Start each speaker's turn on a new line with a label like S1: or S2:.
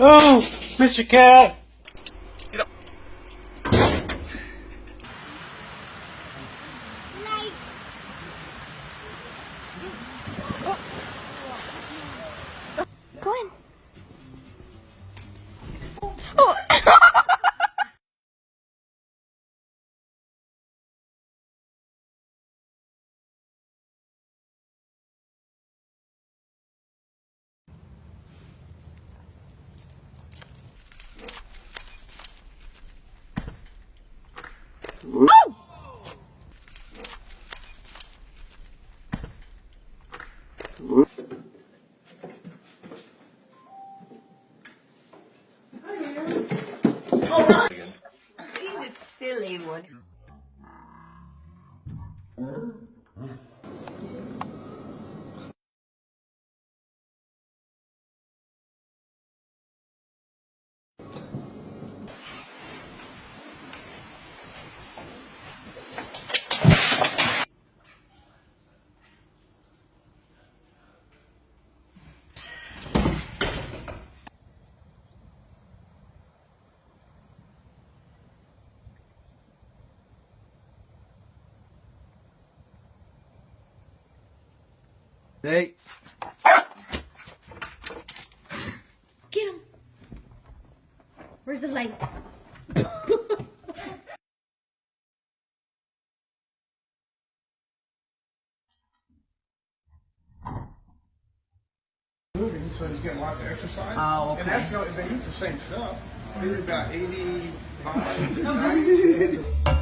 S1: Oh, Mr. Cat! Get up.
S2: Go in. He's a silly one.
S1: Hey.
S2: Get him. Where's the light?
S3: So he's getting lots of exercise.
S1: Oh, okay.
S3: And that's they use the same stuff. Maybe about 85.